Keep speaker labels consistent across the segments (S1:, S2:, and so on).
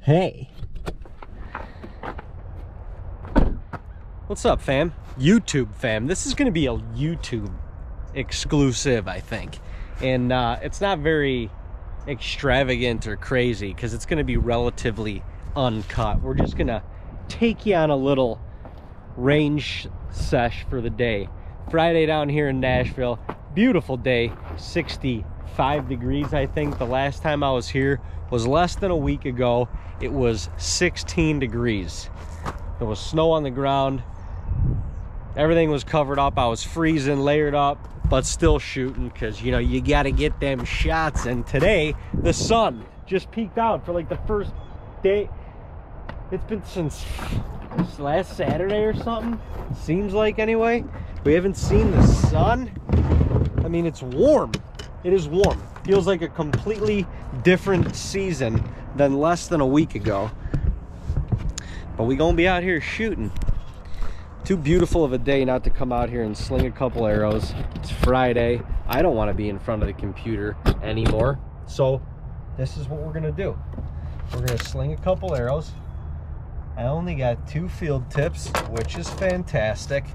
S1: Hey. What's up, fam? YouTube fam. This is going to be a YouTube exclusive, I think. And it's not very extravagant or crazy because it's going to be relatively uncut. We're just going to take you on a little range sesh for the day. Friday down here in Nashville. Beautiful day. 65 degrees, I think. The last time I was here was less than a week ago. It was 16 degrees. There was snow on the ground. Everything was covered up. I was freezing, layered up, but still shooting because, you know, you got to get them shots. And today, the sun just peeked out for like the first day. It's been since last Saturday or something. Seems like, anyway. We haven't seen the sun. I mean, it's warm. It is warm. Feels like a completely different season than less than a week ago. But we gonna be out here shooting. Too beautiful of a day not to come out here and sling a couple arrows. It's Friday. I don't want to be in front of the computer anymore. So this is what we're gonna do. We're gonna sling a couple arrows. I only got 2 field tips, which is fantastic.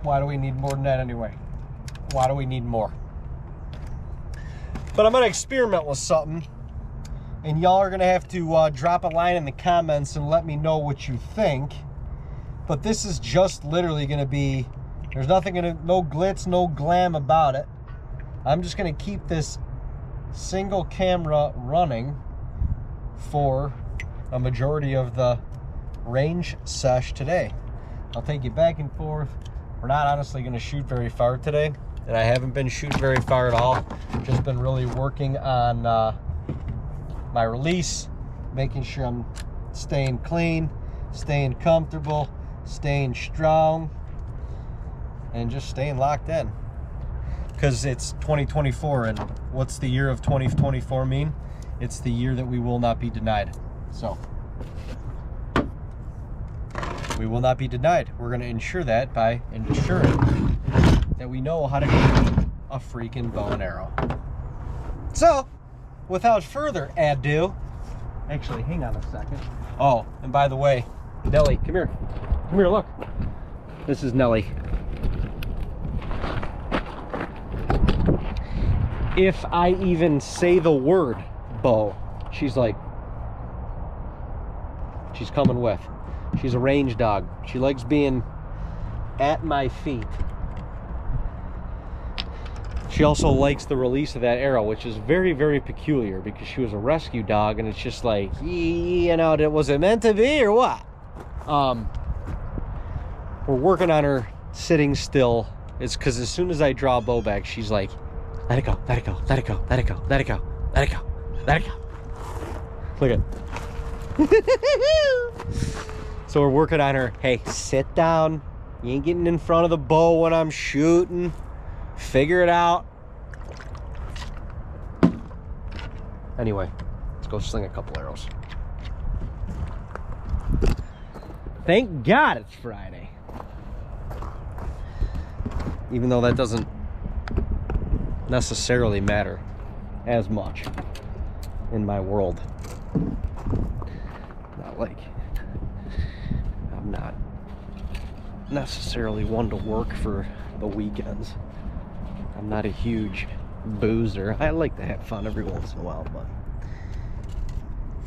S1: Why do we need more than that anyway? Why do we need more? But I'm gonna experiment with something, and y'all are gonna have to drop a line in the comments and let me know what you think. But this is just literally gonna be, there's nothing no glitz, no glam about it. I'm just gonna keep this single camera running for a majority of the range sesh today. I'll take you back and forth. We're not honestly gonna shoot very far today, and I haven't been shooting very far at all. Just been really working on my release, making sure I'm staying clean, staying comfortable, staying strong, and just staying locked in. Because it's 2024, and what's the year of 2024 mean? It's the year that we will not be denied. So we will not be denied. We're going to ensure that by ensuring that we know how to shoot a freaking bow and arrow. So, without further ado, actually, hang on a second. Oh, and by the way, Nelly, come here. Come here, look. This is Nelly. If I even say the word bow, she's like, she's coming with. She's a range dog. She likes being at my feet. She also likes the release of that arrow, which is very, very peculiar because she was a rescue dog, and it's just like, you know, was it meant to be or what? We're working on her sitting still. It's because as soon as I draw a bow back, she's like, let it go, let it go, let it go, let it go, let it go, let it go, let it go. Look at So we're working on her. Hey, sit down. You ain't getting in front of the bow when I'm shooting. Figure it out. Anyway, let's go sling a couple arrows. Thank God it's Friday. Even though that doesn't necessarily matter as much in my world. Not like I'm not necessarily one to work for the weekends. I'm not a huge boozer. I like to have fun every once in a while, but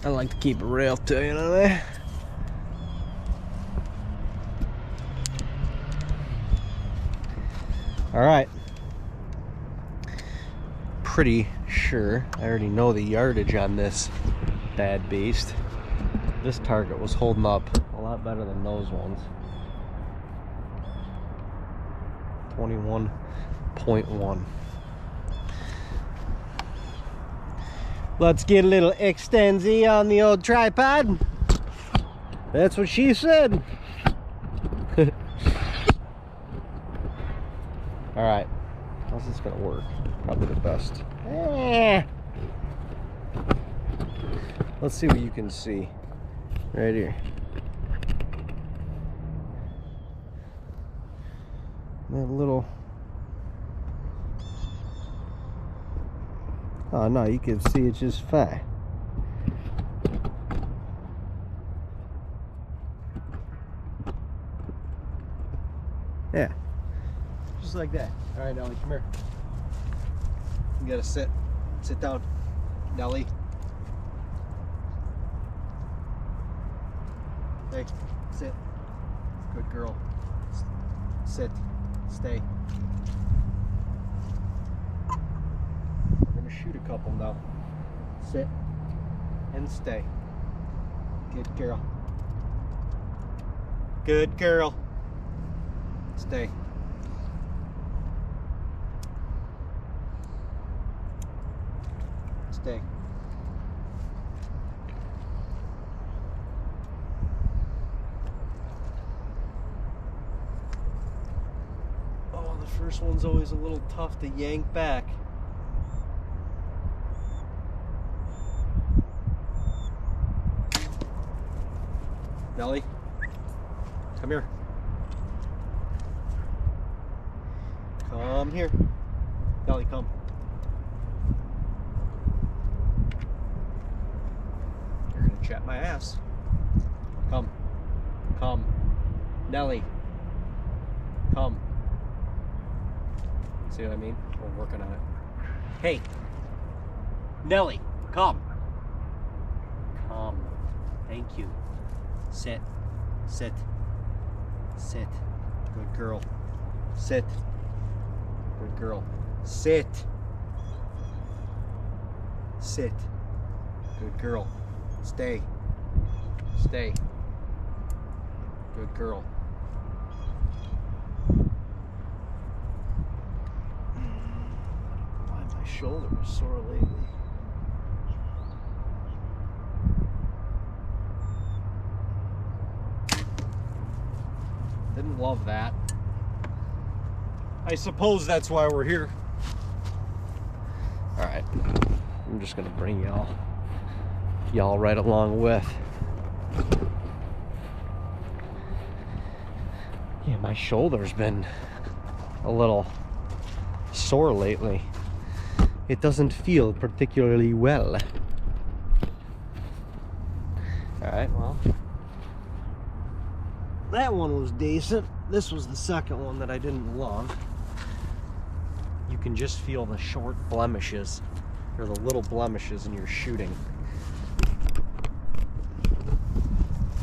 S1: I like to keep it real too, you know what I mean? All right. Pretty sure I already know the yardage on this bad beast. This target was holding up a lot better than those ones. 21.1. Let's get a little extensie on the old tripod. That's what she said. All right, how's this gonna work? Probably the best. Let's see what you can see right here. That little, oh no, you can see it just fine. Yeah. Just like that. All right, Nelly, come here. You gotta sit. Sit down. Nelly. Hey, sit. Good girl. Sit. Stay. We're gonna shoot a couple now. Sit. And stay. Good girl. Good girl. Stay. Stay. Oh, the first one's always a little tough to yank back. Nelly, come here. Come here. Nelly, come. You're gonna chat my ass. Come. Come. Nelly. Come. See what I mean? We're working on it. Hey. Nelly, come. Come. Thank you. Sit. Sit. Sit. Good girl. Sit. Good girl. Sit. Sit. Good girl. Stay. Stay. Good girl. Why my shoulder is sore lately? Didn't love that. I suppose that's why we're here. All right, I'm just gonna bring y'all right along with. Yeah, my shoulder's been a little sore lately. It doesn't feel particularly well. All right, well, that one was decent. This was the second one that I didn't love. You can just feel the short blemishes, or the little blemishes in your shooting.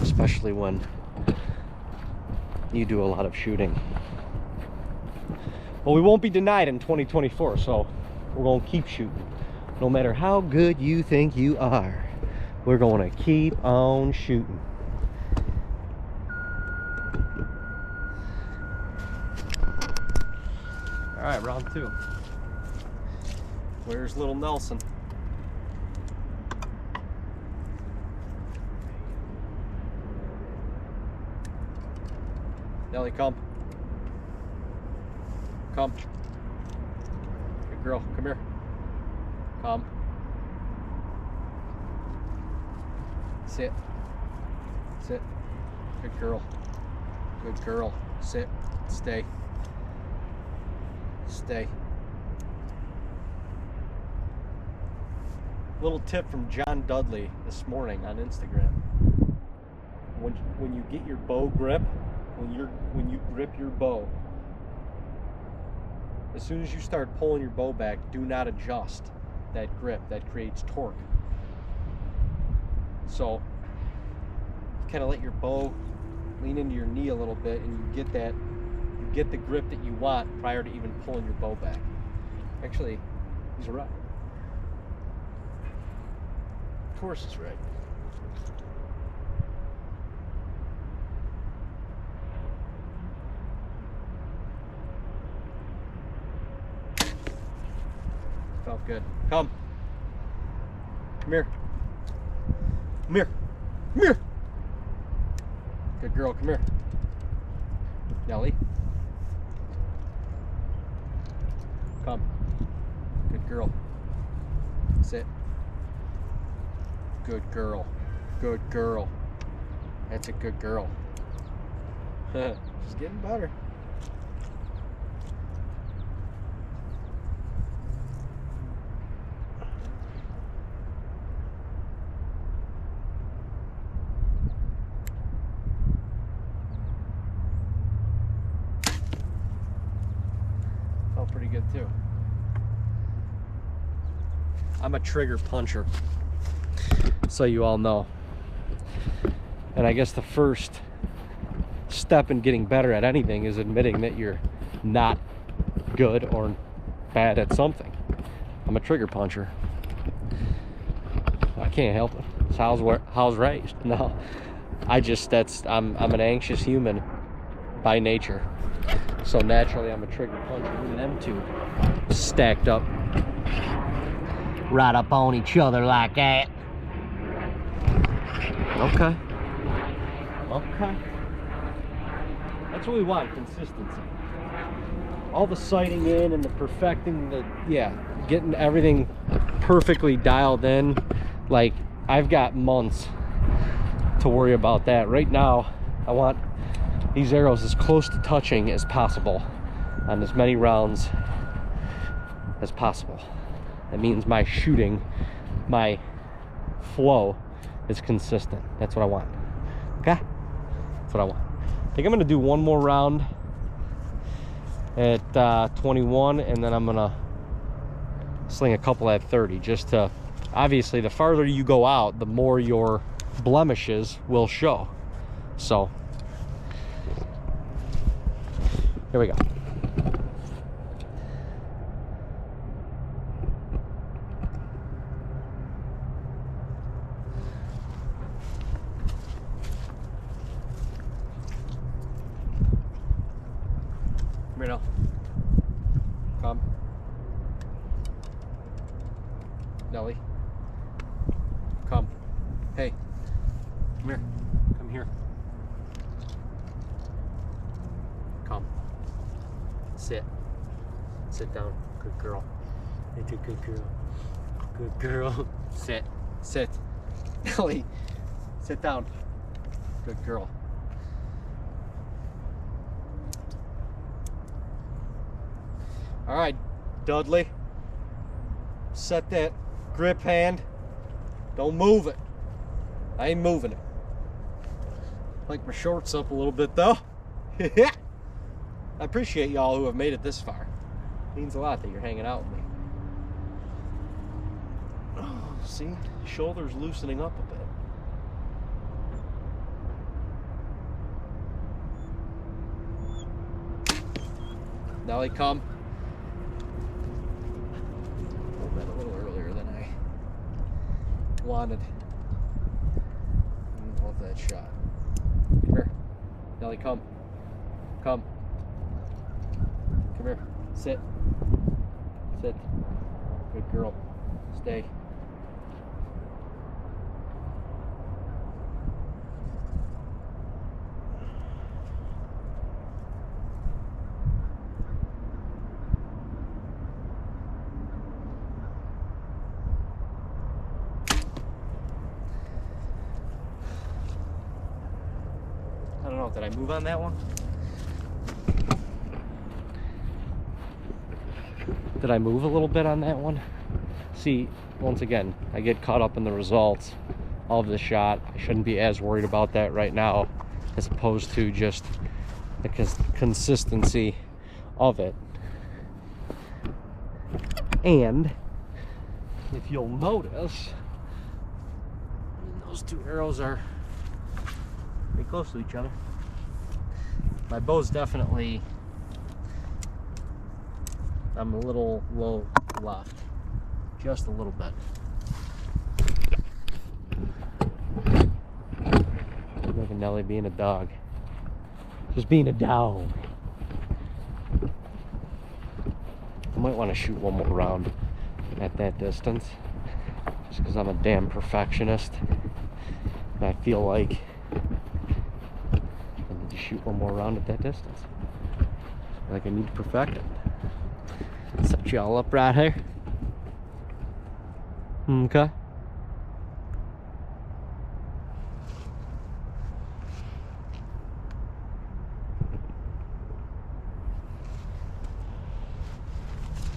S1: Especially when you do a lot of shooting. Well, we won't be denied in 2024, so we're gonna keep shooting. No matter how good you think you are, we're gonna keep on shooting. All right, round two. Where's little Nelson? Nelly, come. Come. Good girl, come here. Come. Sit. Sit. Good girl. Good girl. Sit. Stay. Stay. Little tip from John Dudley this morning on Instagram. When you get your bow grip, when you grip your bow, as soon as you start pulling your bow back, do not adjust that grip. That creates torque. So kind of let your bow lean into your knee a little bit, and you get the grip that you want prior to even pulling your bow back. Actually, he's right. Of course he's right. Felt good. Come. Come here. Come here. Come here. Good girl, come here. Nelly. Come. Good girl. Sit. Good girl. Good girl. That's a good girl. She's getting better. I'm a trigger puncher, so you all know. And I guess the first step in getting better at anything is admitting that you're not good or bad at something. I'm a trigger puncher. I can't help it. It's how I was raised. No, I'm an anxious human by nature. So naturally I'm a trigger puncher. Look at them two stacked up right up on each other like that. Okay. Okay. That's what we want, consistency. All the sighting in and the perfecting, getting everything perfectly dialed in. Like, I've got months to worry about that. Right now, I want these arrows as close to touching as possible on as many rounds as possible. That means my shooting, my flow is consistent. That's what I want. Okay? That's what I want. I think I'm gonna do one more round at 21, and then I'm gonna sling a couple at 30, just to, obviously the farther you go out, the more your blemishes will show. So here we go. Come here now. Come. Nelly. Come. Hey. Come here. Come here. Come. Sit. Sit down. Good girl. It's a good girl. Good girl. Sit. Sit. Nelly. Sit down. Good girl. All right, Dudley. Set that grip hand. Don't move it. I ain't moving it. Like my shorts up a little bit though. I appreciate y'all who have made it this far. It means a lot that you're hanging out with me. Oh, see? Shoulders loosening up a bit. Nelly, come. A little earlier than I wanted. I love that shot. Come here. Nelly, come. Come. Come here. Sit. Sit. Good girl. Stay. I don't know, did I move on that one? Did I move a little bit on that one? See, once again, I get caught up in the results of the shot. I shouldn't be as worried about that right now, as opposed to just the consistency of it. And if you'll notice, those two arrows are pretty close to each other. My bow's definitely, I'm a little low left, just a little bit. Look at Nelly being a dog, just being a dog. I might want to shoot one more round at that distance, just because I'm a damn perfectionist, and I feel like I need to shoot one more round at that distance. Like I need to perfect it. Set y'all up right here. Okay.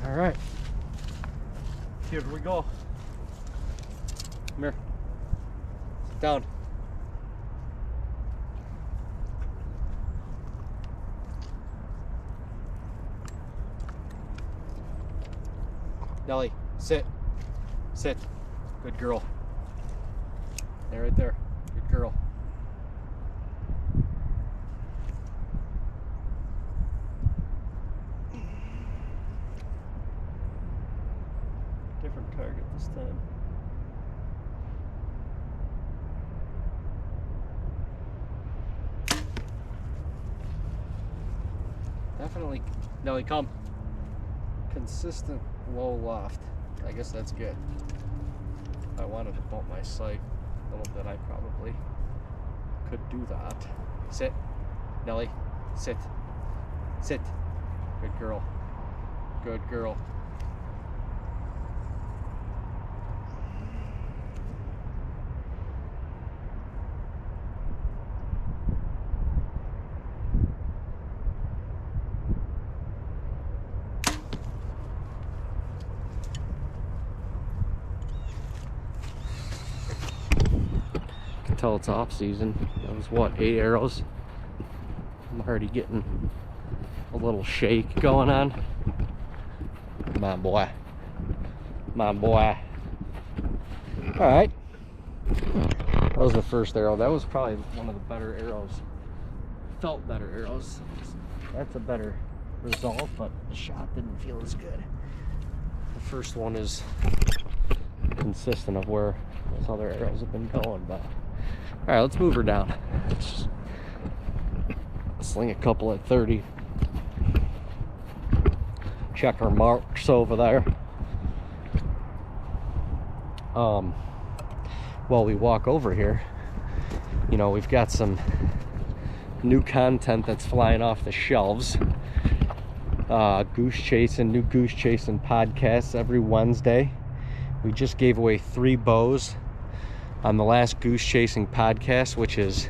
S1: All right. Here we go. Come here. Sit down. Nelly, sit. Sit. Good girl. Stay right there. Good girl. Different target this time. Definitely, Nelly, come. Consistent low loft. I guess that's good. If I wanted to bump my sight a little bit, I probably could do that. Sit, Nelly, sit, sit. Good girl, good girl. Tell it's off season. That was what, 8 arrows. I'm already getting a little shake going on. Come on, boy. Come on, boy. All right. That was the first arrow. That was probably one of the better arrows. Felt better arrows. That's a better result, but the shot didn't feel as good. The first one is consistent of where those other arrows have been going, but all right, let's move her down. Let's sling a couple at 30. Check our marks over there. While we walk over here, you know, we've got some new content that's flying off the shelves. Goose chasing, new goose chasing podcasts every Wednesday. We just gave away 3 bows on the last goose chasing podcast, which is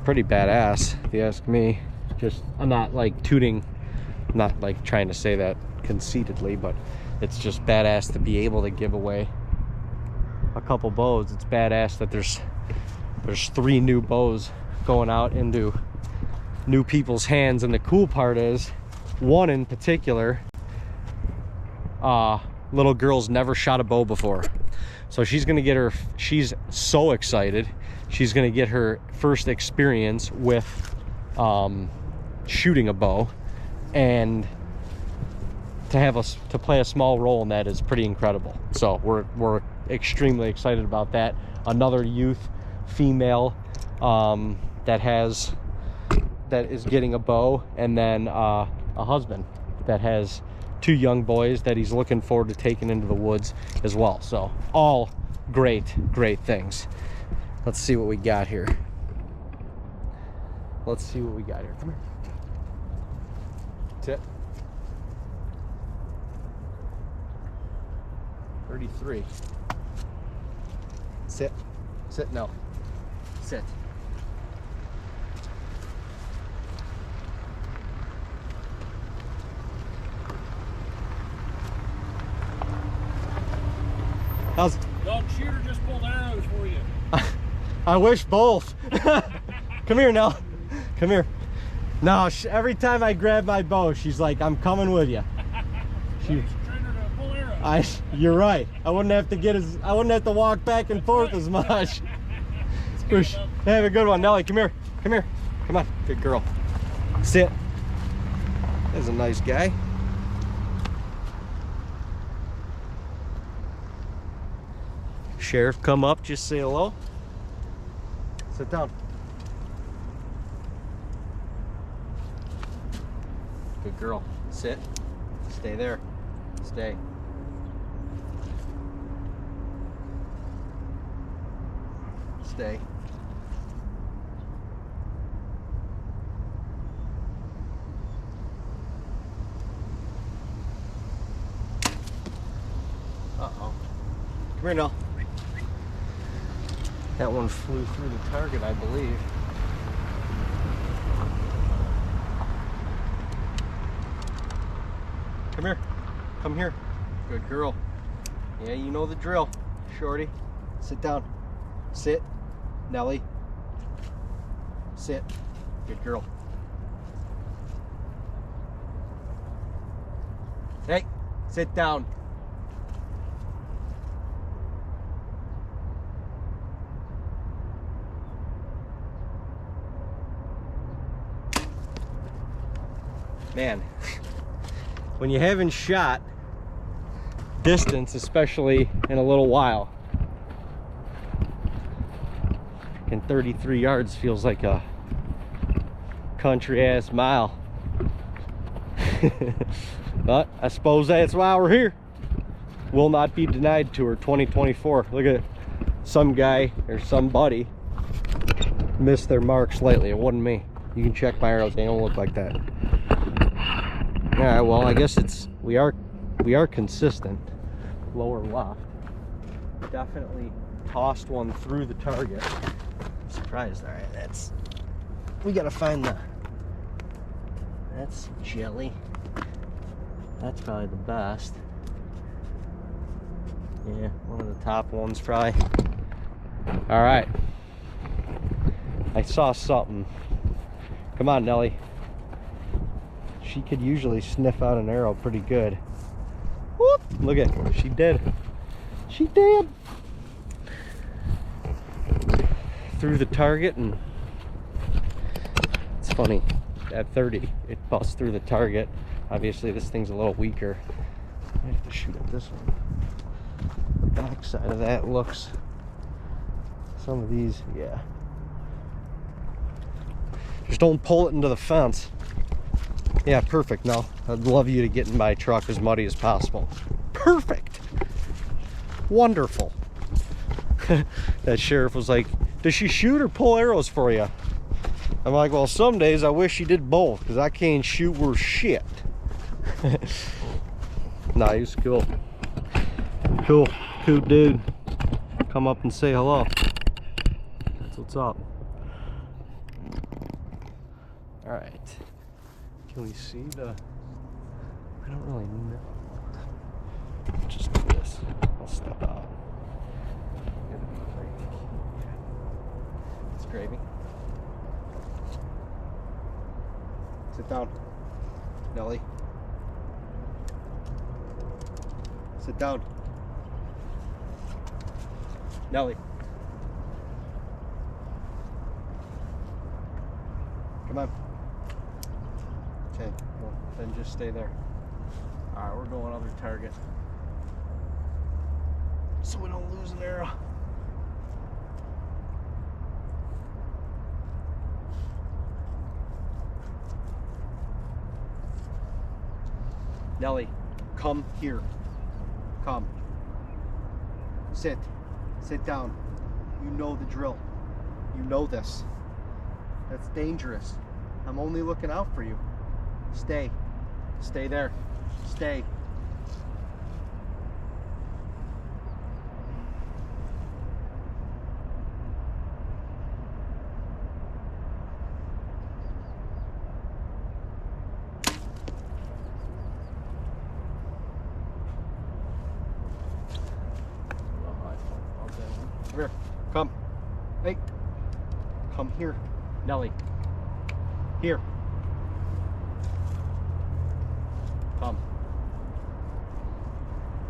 S1: pretty badass if you ask me. Just, I'm not like tooting, I'm not like trying to say that conceitedly, but it's just badass to be able to give away a couple bows. It's badass that there's 3 new bows going out into new people's hands, and the cool part is one in particular, little girl's never shot a bow before. So she's gonna get her, she's so excited, she's gonna get her first experience with shooting a bow, and to play a small role in that is pretty incredible. So we're extremely excited about that. Another youth female that is getting a bow, and then a husband that has 2 young boys that he's looking forward to taking into the woods as well. So all great things. Let's see what we got here. Let's see what we got here. Come here. Sit. 33. Sit. Sit. No. Sit. How's
S2: Dog shooter just pulled arrows for you.
S1: I wish both. Come here, Nell. Come here. No, every time I grab my bow, she's like, "I'm coming with you."
S2: Train her to pull arrows.
S1: You're right. I wouldn't have to walk back and forth as much. Have a good one, Nelly. Come here. Come here. Come on. Good girl. Sit. There's a nice guy. Sheriff, come up, just say hello. Sit down. Good girl. Sit. Stay there. Stay. Stay. Uh-oh. Come here, Nell. That one flew through the target, I believe. Come here. Come here. Good girl. Yeah, you know the drill, shorty. Sit down. Sit. Nelly. Sit. Good girl. Hey, sit down. Man, when you haven't shot distance, especially in a little while, and 33 yards feels like a country ass mile. But I suppose that's why we're here. Will not be denied tour 2024. Look at some guy or somebody missed their mark slightly. It wasn't me. You can check my arrows, they don't look like that. All right, well, I guess we are consistent. Lower left. Definitely tossed one through the target. I'm surprised. All right, we gotta find that's jelly. That's probably the best. Yeah, one of the top ones probably. All right, I saw something. Come on, Nelly. She could usually sniff out an arrow pretty good. Whoop! Look at her. She did. She did. Through the target, and it's funny. At 30, it busts through the target. Obviously, this thing's a little weaker. I have to shoot at this one. The back side of that looks. Some of these, yeah. Just don't pull it into the fence. Yeah, perfect. No, I'd love you to get in my truck as muddy as possible. Perfect. Wonderful. That sheriff was like, does she shoot or pull arrows for you? I'm like, well, some days I wish she did both, because I can't shoot worth shit. Nah, he's cool. Cool dude. Come up and say hello. That's what's up. All right. Can we see the? I don't really know. Just do this. I'll step out. It's gravy. Sit down, Nelly. Sit down, Nelly. Come on. Okay, well, then just stay there. All right, we're going other target, so we don't lose an arrow. Nelly, come here. Come. Sit. Sit down. You know the drill. You know this. That's dangerous. I'm only looking out for you. Stay. Stay there. Stay. Come here. Come. Hey. Come here. Nelly. Here. Come.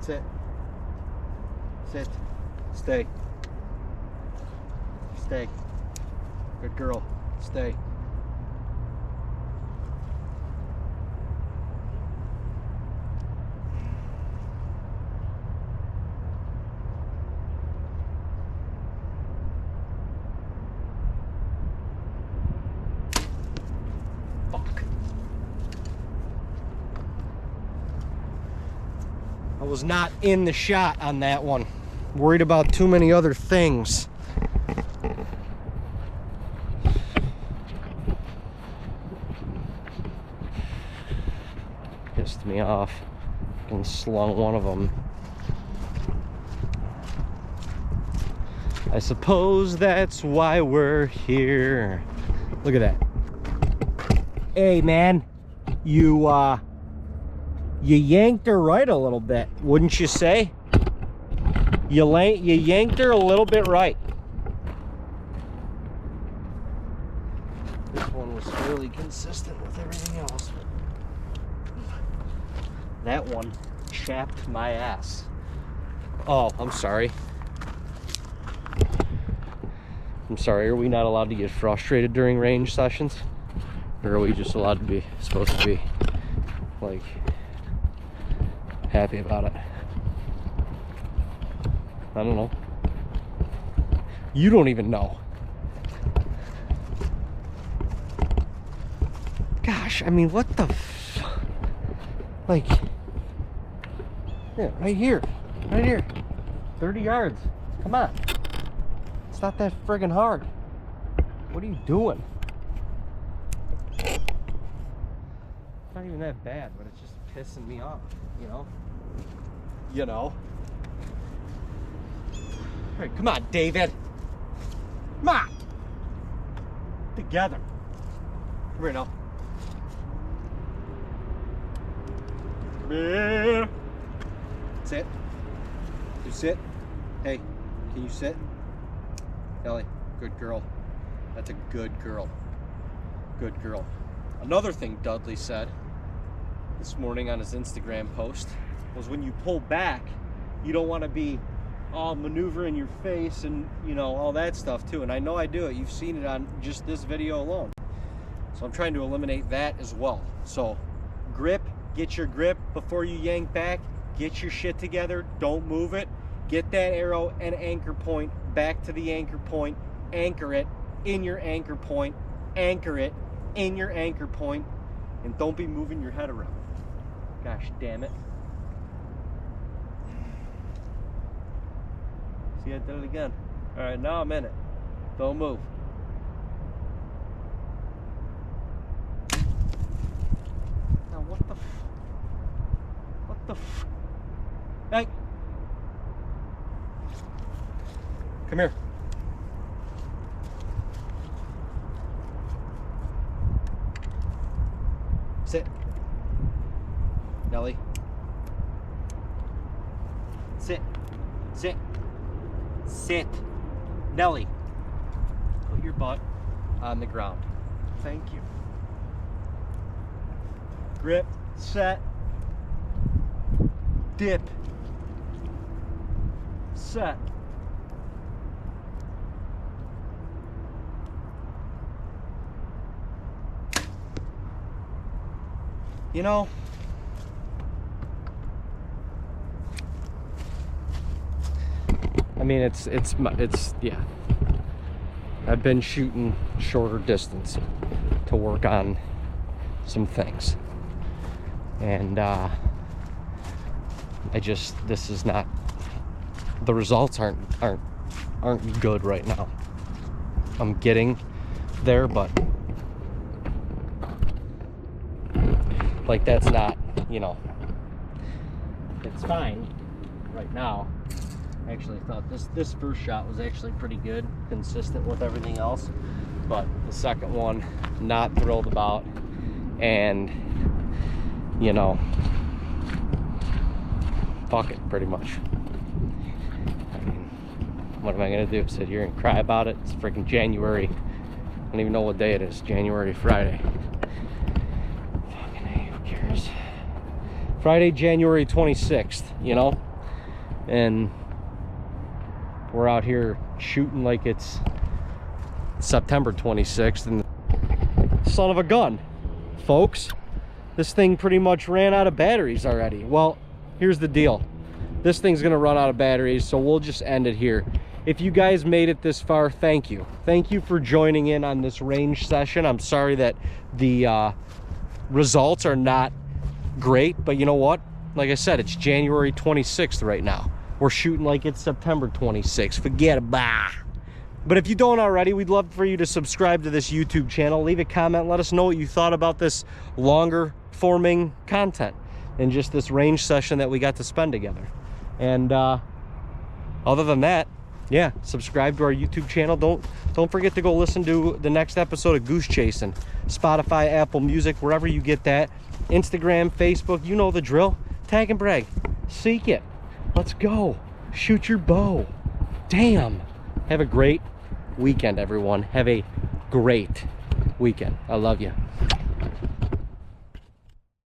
S1: Sit. Sit. Stay. Stay. Good girl. Stay. I was not in the shot on that one. Worried about too many other things. Pissed me off and slung one of them. I suppose that's why we're here. Look at that. Hey man, you yanked her right a little bit, wouldn't you say? You yanked her a little bit right. This one was fairly consistent with everything else. That one chapped my ass. Oh, I'm sorry. I'm sorry, are we not allowed to get frustrated during range sessions? Or are we just allowed to be, supposed to be like happy about it. I don't know. You don't even know. Gosh, I mean, what the like, yeah, right here, 30 yards. Come on, it's not that friggin' hard. What are you doing? It's not even that bad, but it's just pissing me off, you know? All right, come on, David. Come on. Together. Come here now. Come here. Sit. You sit. Hey, can you sit? Ellie, good girl. That's a good girl. Good girl. Another thing Dudley said this morning on his Instagram post was when you pull back, you don't want to be all maneuvering your face and, you know, all that stuff too. And I know I do it. You've seen it on just this video alone. So I'm trying to eliminate that as well. So grip, get your grip before you yank back. Get your shit together. Don't move it. Get that arrow and anchor point back to the anchor point. Anchor it in your anchor point. Anchor it in your anchor point. And don't be moving your head around. Gosh damn it. See, I did it again. All right, now I'm in it. Don't move. Now what the Hey! Come here. Sit. Nelly. Sit. Sit. Sit. Nelly. Put your butt on the ground. Thank you. Grip. Set. Dip. Set. You know, I mean, it's yeah. I've been shooting shorter distance to work on some things, and this is not, the results aren't good right now. I'm getting there, but like, that's not, you know, it's fine right now. I actually thought this first shot was actually pretty good, consistent with everything else, but the second one, not thrilled about. And, you know, fuck it, pretty much. I mean, what am I gonna do? Sit here and cry about it? It's freaking January. I don't even know what day it is. January, Friday. Fucking hey, who cares? Friday, January 26th, you know? And we're out here shooting like it's September 26th, and son of a gun, folks, this thing pretty much ran out of batteries already. Well, here's the deal. This thing's gonna run out of batteries, so we'll just end it here. If you guys made it this far, thank you. Thank you for joining in on this range session. I'm sorry that the results are not great, but you know what? Like I said, it's January 26th right now. We're shooting like it's September 26th. Forget about it. But if you don't already, we'd love for you to subscribe to this YouTube channel. Leave a comment. Let us know what you thought about this longer forming content and just this range session that we got to spend together. And other than that, yeah, subscribe to our YouTube channel. Don't forget to go listen to the next episode of Goose Chasing. Spotify, Apple Music, wherever you get that. Instagram, Facebook, you know the drill. Tag and brag. Seek it. Let's go. Shoot your bow. Damn. Have a great weekend, everyone. Have a great weekend. I love you.